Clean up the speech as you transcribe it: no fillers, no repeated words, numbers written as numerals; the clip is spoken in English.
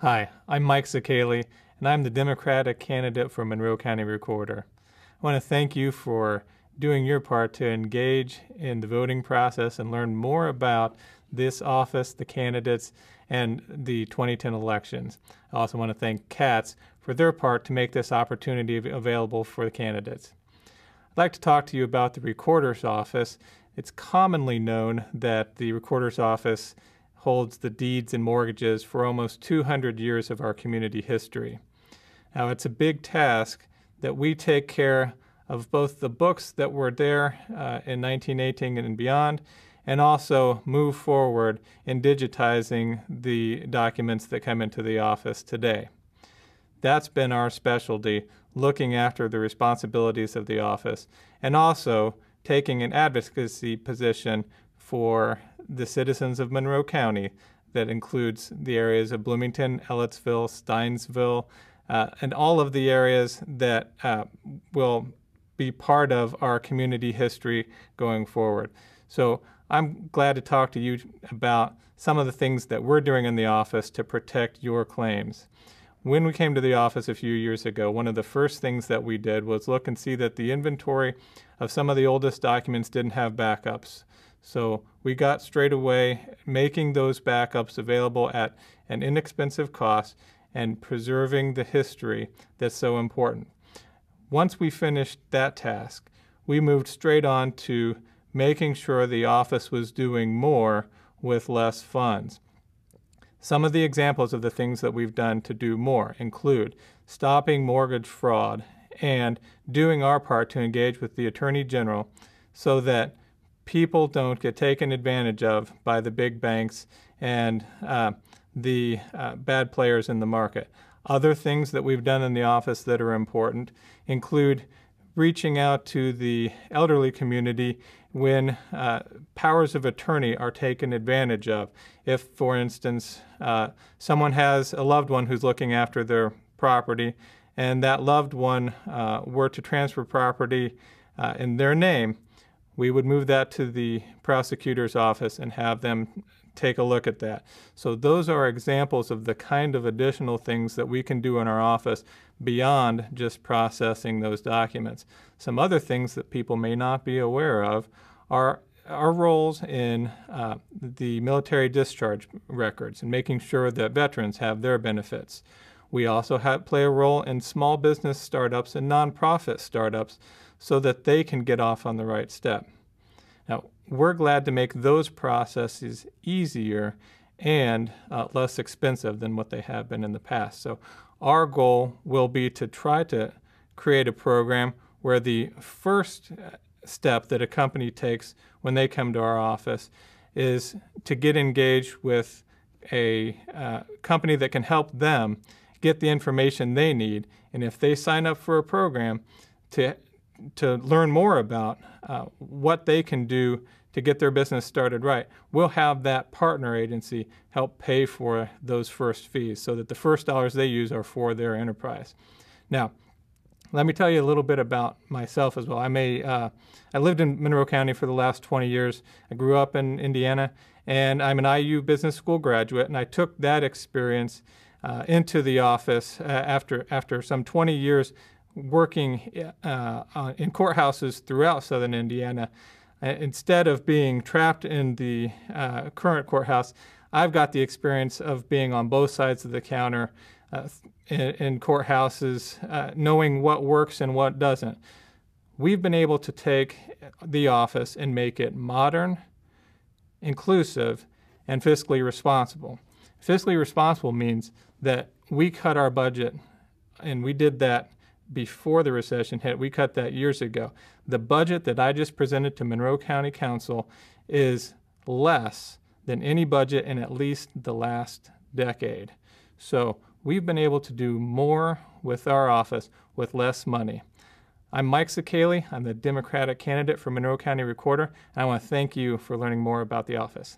Hi, I'm Mike Szakaly, and I'm the Democratic candidate for Monroe County Recorder. I want to thank you for doing your part to engage in the voting process and learn more about this office, the candidates, and the 2010 elections. I also want to thank CATS for their part to make this opportunity available for the candidates. I'd like to talk to you about the Recorder's Office. It's commonly known that the Recorder's Office holds the deeds and mortgages for almost 200 years of our community history. Now, it's a big task that we take care of both the books that were there in 1918 and beyond, and also move forward in digitizing the documents that come into the office today. That's been our specialty, looking after the responsibilities of the office, and also taking an advocacy position for the citizens of Monroe County. That includes the areas of Bloomington, Ellettsville, Steinsville, and all of the areas that will be part of our community history going forward. So I'm glad to talk to you about some of the things that we're doing in the office to protect your claims. When we came to the office a few years ago, one of the first things that we did was look and see that the inventory of some of the oldest documents didn't have backups. So we got straight away making those backups available at an inexpensive cost and preserving the history that's so important. Once we finished that task, we moved straight on to making sure the office was doing more with less funds. Some of the examples of the things that we've done to do more include stopping mortgage fraud and doing our part to engage with the Attorney General so that people don't get taken advantage of by the big banks and the bad players in the market. Other things that we've done in the office that are important include reaching out to the elderly community when powers of attorney are taken advantage of. If, for instance, someone has a loved one who's looking after their property and that loved one were to transfer property in their name, we would move that to the prosecutor's office and have them take a look at that. So those are examples of the kind of additional things that we can do in our office beyond just processing those documents. Some other things that people may not be aware of are our roles in the military discharge records and making sure that veterans have their benefits. We also play a role in small business startups and nonprofit startups so that they can get off on the right step. Now, we're glad to make those processes easier and less expensive than what they have been in the past. So our goal will be to try to create a program where the first step that a company takes when they come to our office is to get engaged with a company that can help them get the information they need. And if they sign up for a program to learn more about what they can do to get their business started right, we'll have that partner agency help pay for those first fees so that the first dollars they use are for their enterprise. Now, let me tell you a little bit about myself as well. I lived in Monroe County for the last 20 years. I grew up in Indiana, and I'm an IU Business School graduate, and I took that experience into the office after some 20 years working in courthouses throughout southern Indiana. Instead of being trapped in the current courthouse, I've got the experience of being on both sides of the counter in courthouses, knowing what works and what doesn't. We've been able to take the office and make it modern, inclusive, and fiscally responsible. Fiscally responsible means that we cut our budget, and we did that before the recession hit. We cut that years ago. The budget that I just presented to Monroe County Council is less than any budget in at least the last decade. So we've been able to do more with our office with less money. I'm Mike Szakaly. I'm the Democratic candidate for Monroe County Recorder, and I want to thank you for learning more about the office.